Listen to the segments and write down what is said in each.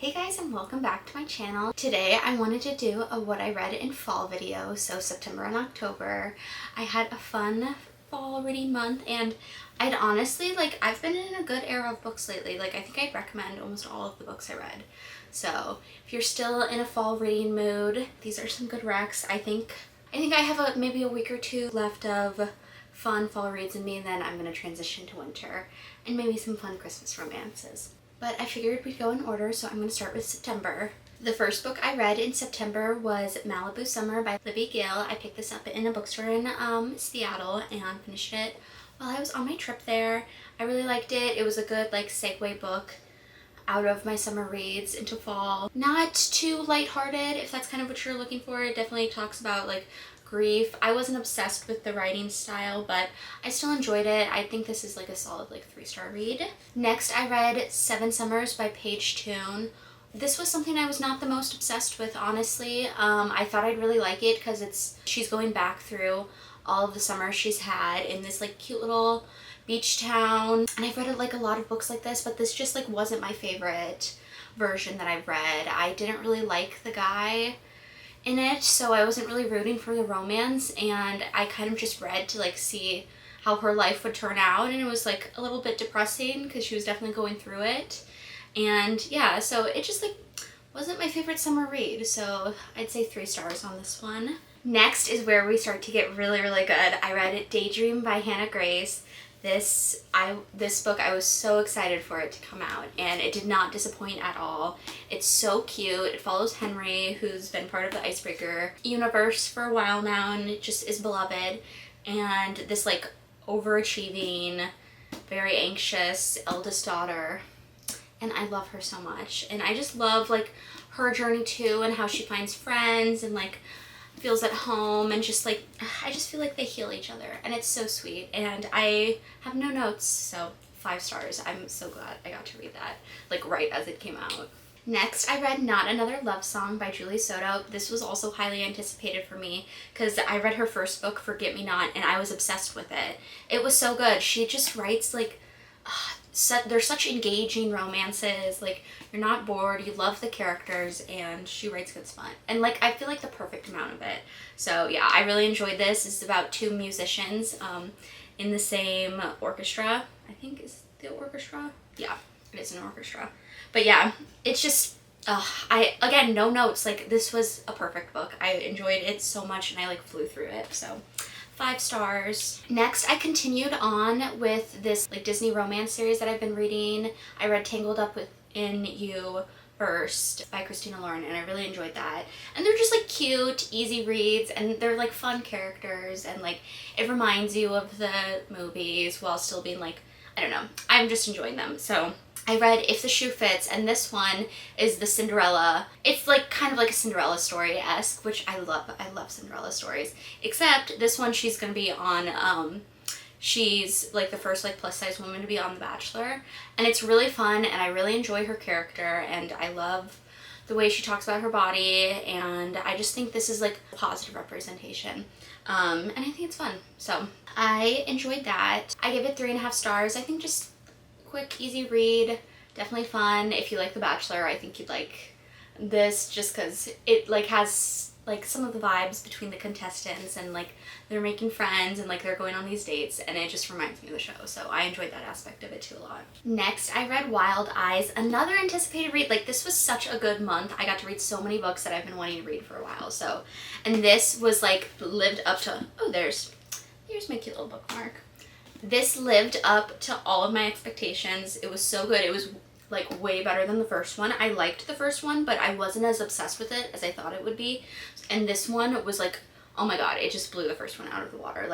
Hey guys, and welcome back to my channel. Today I wanted to do a what I read in fall video, so September and October. I had a fun fall reading month, and I'd honestly, I've been in a good era of books lately. I think I'd recommend almost all of the books I read. So if you're still in a fall reading mood, these are some good recs. I think I have maybe a week or two left of fun fall reads in me, and then I'm going to transition to winter and maybe some fun Christmas romances. But I figured we'd go in order, so I'm going to start with September. The first book I read in September was Malibu Summer by Libby Gale. I picked this up in a bookstore in Seattle and finished it while I was on my trip there. I really liked it. It was a good segue book out of my summer reads into fall. Not too lighthearted, if that's kind of what you're looking for. It definitely talks about grief. I wasn't obsessed with the writing style, but I still enjoyed it. I think this is a solid 3-star read. Next, I read Seven Summers by Paige Toon. This was something I was not the most obsessed with, honestly. I thought I'd really like it because she's going back through all of the summers she's had in this cute little beach town. And I've read a lot of books like this, but this just wasn't my favorite version that I've read. I didn't really like the guy in it, so I wasn't really rooting for the romance, and I kind of just read to see how her life would turn out, and it was a little bit depressing because she was definitely going through it. And yeah, so it just wasn't my favorite summer read, so I'd say 3 stars on this one. Next is where we start to get really good. I read Daydream by Hannah Grace. This book, I was so excited for it to come out, and it did not disappoint at all. It's so cute. It follows Henry, who's been part of the Icebreaker universe for a while now, and it just is beloved. And this overachieving, very anxious eldest daughter, and I love her so much. And I just love her journey too, and how she finds friends and feels at home, and just I just feel they heal each other, and it's so sweet. And I have no notes, so 5 stars. I'm so glad I got to read that right as it came out. Next, I read Not Another Love Song by Julie Soto. This was also highly anticipated for me because I read her first book, Forget Me Not, and I was obsessed with it. It was so good. She just writes they're such engaging romances. You're not bored, you love the characters, and she writes good fun. And I feel the perfect amount of it. So yeah, I really enjoyed this. It's about 2 musicians in the same orchestra. I think is the orchestra? Yeah, it is an orchestra. But yeah, it's just again, no notes. This was a perfect book. I enjoyed it so much, and I flew through it. So 5 stars. Next, I continued on with this Disney romance series that I've been reading. I read Tangled Up in You first by Christina Lauren, and I really enjoyed that. And they're just cute, easy reads, and they're fun characters, and it reminds you of the movies while still being I don't know, I'm just enjoying them. So I read If the Shoe Fits, and this one is the Cinderella. It's kind of a Cinderella story-esque, which I love. I love Cinderella stories. Except this one, she's gonna be on, she's the first plus-size woman to be on The Bachelor. And it's really fun, and I really enjoy her character, and I love the way she talks about her body, and I just think this is a positive representation. And I think it's fun. So I enjoyed that. I give it 3.5 stars. I think just quick, easy read, definitely fun. If you like The Bachelor, I think you'd like this just because it has some of the vibes between the contestants, and they're making friends, and they're going on these dates, and it just reminds me of the show. So I enjoyed that aspect of it too a lot. Next, I read Wild Eyes, another anticipated read. This was such a good month. I got to read so many books that I've been wanting to read for a while. So, and this was lived up to, here's my cute little bookmark. This lived up to all of my expectations. It was so good. It was way better than the first one. I liked the first one, but I wasn't as obsessed with it as I thought it would be. And this one was oh my god, it just blew the first one out of the water.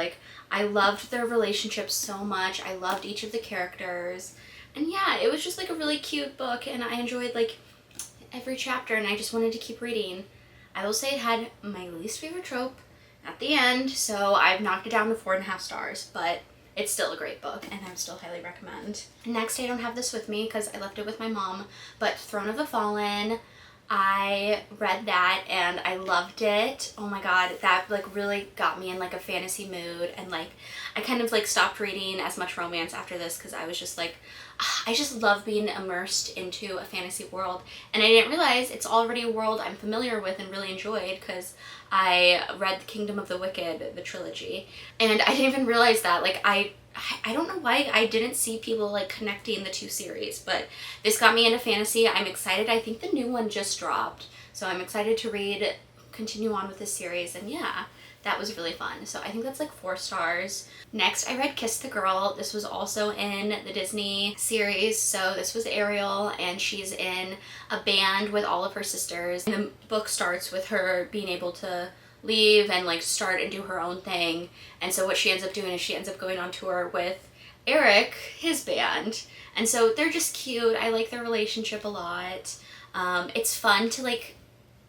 I loved their relationship so much. I loved each of the characters. And yeah, it was just a really cute book, and I enjoyed every chapter, and I just wanted to keep reading. I will say it had my least favorite trope at the end, so I've knocked it down to 4.5 stars, but it's still a great book, and I would still highly recommend. Next, I don't have this with me because I left it with my mom, but Throne of the Fallen. I read that and I loved it. Oh my god, that like really got me in like a fantasy mood, and like I kind of like stopped reading as much romance after this because I was just like, I just love being immersed into a fantasy world, and I didn't realize it's already a world I'm familiar with and really enjoyed because I read The Kingdom of the Wicked, the trilogy, and I didn't even realize that. Like I don't know why I didn't see people like connecting the two series, but this got me into fantasy. I'm excited. I think the new one just dropped, so I'm excited to continue on with this series, and yeah, that was really fun. So I think that's like 4 stars. Next, I read Kiss the Girl. This was also in the Disney series. So this was Ariel, and she's in a band with all of her sisters. And the book starts with her being able to leave and like start and do her own thing. And so what she ends up doing is she ends up going on tour with Eric, his band. And so they're just cute. I like their relationship a lot. It's fun to like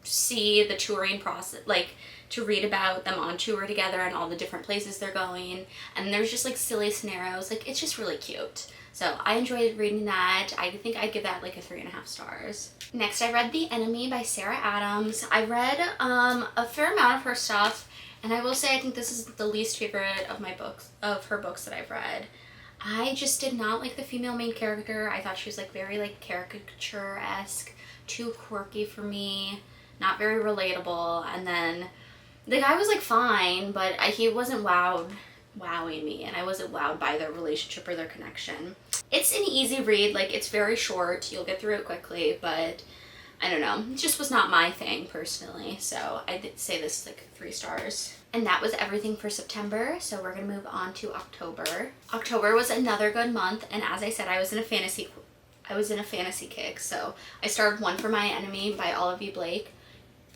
see the touring process, like to read about them on tour together and all the different places they're going. And there's just like silly scenarios. Like it's just really cute. So I enjoyed reading that. I think I'd give that like a 3.5 stars. Next, I read The Enemy by Sarah Adams. I read a fair amount of her stuff, and I will say I think this is the least favorite of her books that I've read. I just did not like the female main character. I thought she was like very like caricature-esque, too quirky for me, not very relatable. And then the guy was like fine, but he wasn't wowing me, and I wasn't wowed by their relationship or their connection. It's an easy read, like it's very short, you'll get through it quickly, but I don't know, it just was not my thing personally, so I did say this is like 3 stars. And that was everything for September, so we're gonna move on to October. October was another good month, and as I said, I was in a fantasy kick, so I started One for My Enemy by Olivia Blake.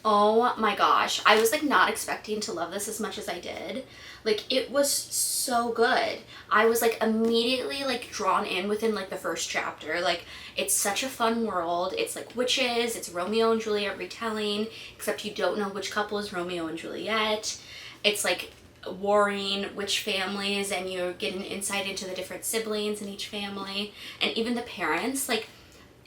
Oh my gosh, I was like not expecting to love this as much as I did. Like it was so good. I was like immediately like drawn in within like the first chapter. Like it's such a fun world. It's like witches, it's Romeo and Juliet retelling, except you don't know which couple is Romeo and Juliet. It's like warring witch families, and you're getting insight into the different siblings in each family, and even the parents. Like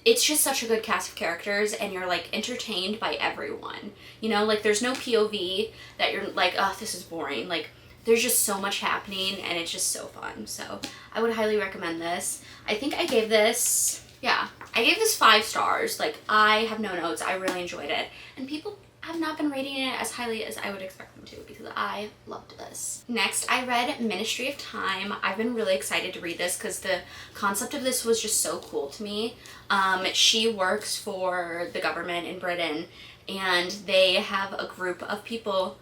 it's just such a good cast of characters, and you're like entertained by everyone. You know, like there's no POV that you're like, oh, this is boring. Like there's just so much happening, and it's just so fun. So I would highly recommend this. I think I gave this 5 stars. Like I have no notes. I really enjoyed it, and people have not been rating it as highly as I would expect them to, because I loved this. Next, I read Ministry of Time. I've been really excited to read this because the concept of this was just so cool to me. She works for the government in Britain, and they have a group of people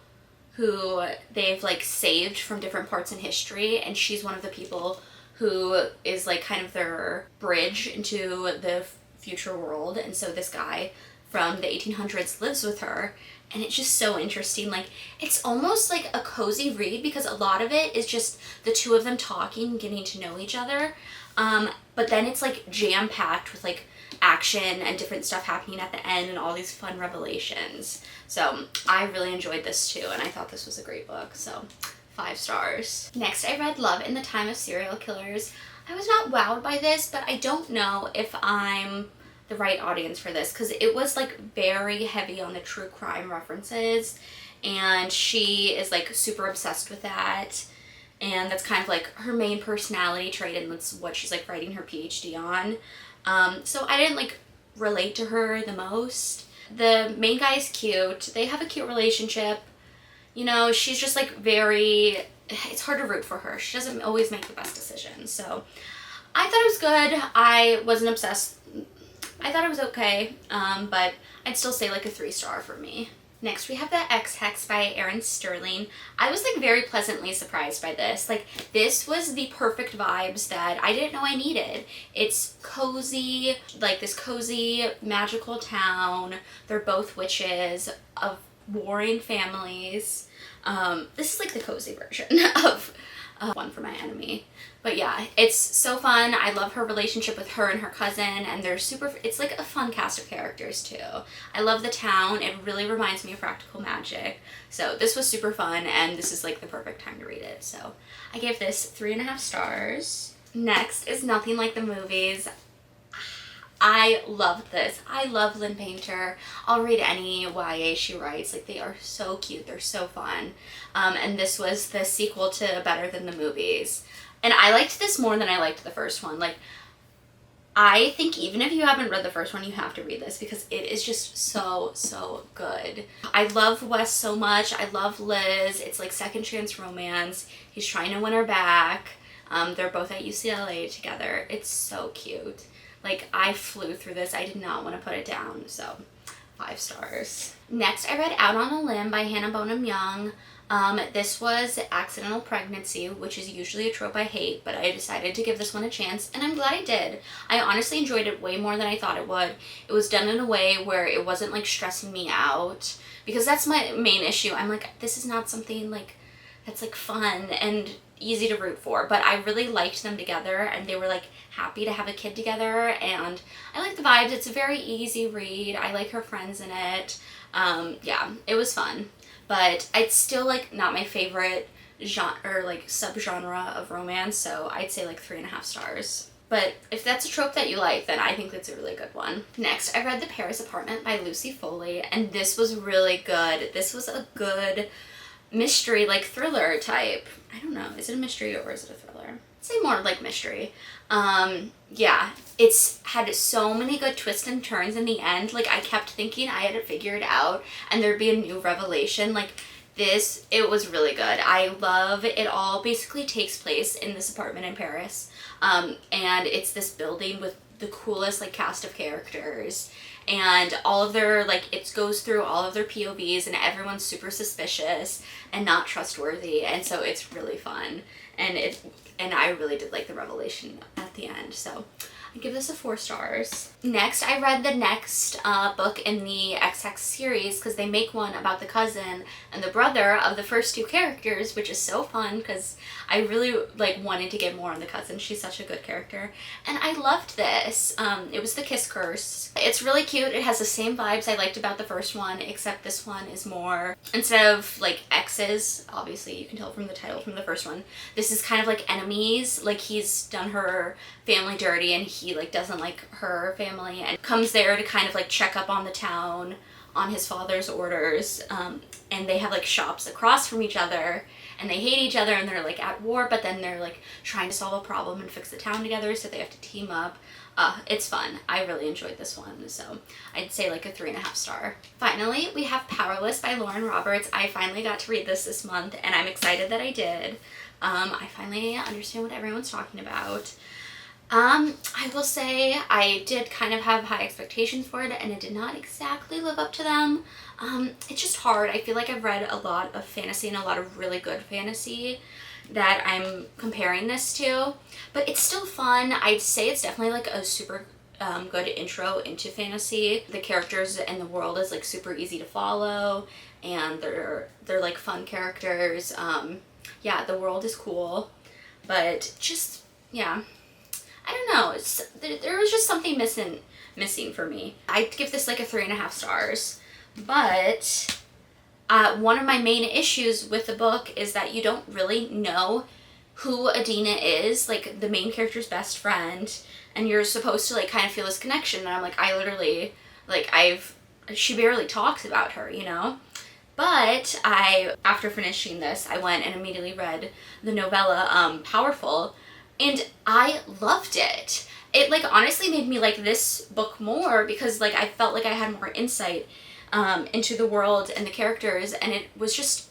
who they've like saved from different parts in history, and she's one of the people who is like kind of their bridge into the future world. And so this guy from the 1800s lives with her, and it's just so interesting. Like it's almost like a cozy read because a lot of it is just the two of them talking, getting to know each other, but then it's like jam-packed with like action and different stuff happening at the end and all these fun revelations. So I really enjoyed this too, and I thought this was a great book, so 5 stars. Next, I read Love in the Time of Serial Killers. I was not wowed by this, but I don't know if I'm the right audience for this, because it was like very heavy on the true crime references, and she is like super obsessed with that, and that's kind of like her main personality trait, and that's what she's like writing her PhD on. So I didn't like relate to her the most. The main guy is cute, they have a cute relationship, you know, she's just like it's hard to root for her. She doesn't always make the best decisions. So I thought it was good. I wasn't obsessed. I thought it was okay, but I'd still say like a 3-star for me. Next, we have The Ex-Hex by Erin Sterling. I was like very pleasantly surprised by this. Like this was the perfect vibes that I didn't know I needed. It's cozy, like this cozy magical town. They're both witches of warring families. This is like the cozy version of One for My Enemy. But yeah, it's so fun. I love her relationship with her and her cousin, and it's like a fun cast of characters too. I love the town. It really reminds me of Practical Magic. So this was super fun, and this is like the perfect time to read it. So I gave this 3.5 stars. Next is Nothing Like the Movies. I loved this. I love Lynn Painter. I'll read any YA she writes. Like, they are so cute. They're so fun. And this was the sequel to Better Than the Movies. And I liked this more than I liked the first one. Like, I think even if you haven't read the first one, you have to read this because it is just so, so good. I love Wes so much. I love Liz. It's like second chance romance. He's trying to win her back. They're both at UCLA together. It's so cute. Like, I flew through this. I did not want to put it down, so 5 stars. Next, I read Out on a Limb by Hannah Bonham Young. This was accidental pregnancy, which is usually a trope I hate, but I decided to give this one a chance, and I'm glad I did. I honestly enjoyed it way more than I thought it would. It was done in a way where it wasn't like stressing me out, because that's my main issue. I'm like, this is not something like that's like fun and easy to root for, but I really liked them together, and they were like happy to have a kid together, and I like the vibes. It's a very easy read. I like her friends in it. Yeah, it was fun. But it's still like not my favorite genre or like subgenre of romance, so I'd say like 3.5 stars. But if that's a trope that you like, then I think that's a really good one. Next, I read The Paris Apartment by Lucy Foley, and this was really good. This was a good mystery, like thriller type. I don't know, is it a mystery or is it a thriller? I'd say more like mystery. Yeah, it's had so many good twists and turns in the end. Like, I kept thinking I had it figured out and there'd be a new revelation. Like, this, it was really good. I love it. All basically takes place in this apartment in Paris. And it's this building with the coolest like cast of characters, and all of their like, it goes through all of their POVs, and everyone's super suspicious and not trustworthy, and so it's really fun, and I really did like the revelation at the end, so I give this a 4 stars. Next, I read the next book in the XX series, because they make one about the cousin and the brother of the first 2 characters, which is so fun because I really like wanted to get more on the cousin. She's such a good character, and I loved this. It was The Kiss Curse. It's really cute. It has the same vibes I liked about the first one, except this one is more, instead of like exes, obviously you can tell from the title from the first one, this is kind of like enemies. Like, he's done her family dirty, and he like doesn't like her family, and comes there to kind of like check up on the town on his father's orders, and they have like shops across from each other, and they hate each other, and they're like at war, but then they're like trying to solve a problem and fix the town together, so they have to team up. It's fun. I really enjoyed this one, so I'd say like a 3.5 star. Finally, we have Powerless by Lauren Roberts. I finally got to read this month, and I'm excited that I did. I finally understand what everyone's talking about. I will say I did kind of have high expectations for it, and it did not exactly live up to them. It's just hard. I feel like I've read a lot of fantasy and a lot of really good fantasy that I'm comparing this to, but it's still fun. I'd say it's definitely like a super good intro into fantasy. The characters and the world is like super easy to follow, and they're like fun characters. Yeah, the world is cool, but just, yeah, I don't know. There was just something missing for me. I'd give this like a 3.5 stars, but one of my main issues with the book is that you don't really know who Adina is, like the main character's best friend, and you're supposed to like kind of feel this connection, and I'm like, I literally, like, she barely talks about her, you know? But after finishing this, I went and immediately read the novella, Powerful, and I loved it. It like honestly made me like this book more, because like I felt like I had more insight into the world and the characters, and it was just,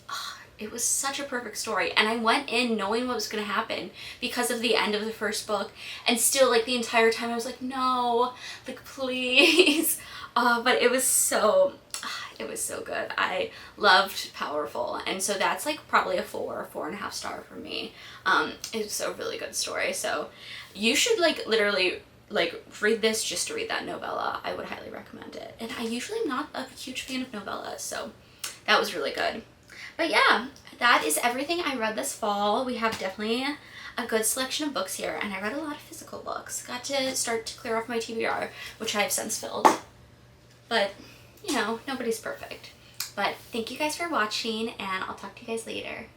it was such a perfect story, and I went in knowing what was going to happen because of the end of the first book, and still like the entire time I was like, no, like please. But it was so good. I loved Powerful, and so that's like probably a 4.5 star for me. It's a really good story, so you should like literally like read this just to read that novella. I would highly recommend it, and I usually am not a huge fan of novellas, so that was really good. But yeah, that is everything I read this fall. We have definitely a good selection of books here, and I read a lot of physical books. Got to start to clear off my TBR, which I have since filled, but you know, nobody's perfect. But thank you guys for watching, and I'll talk to you guys later.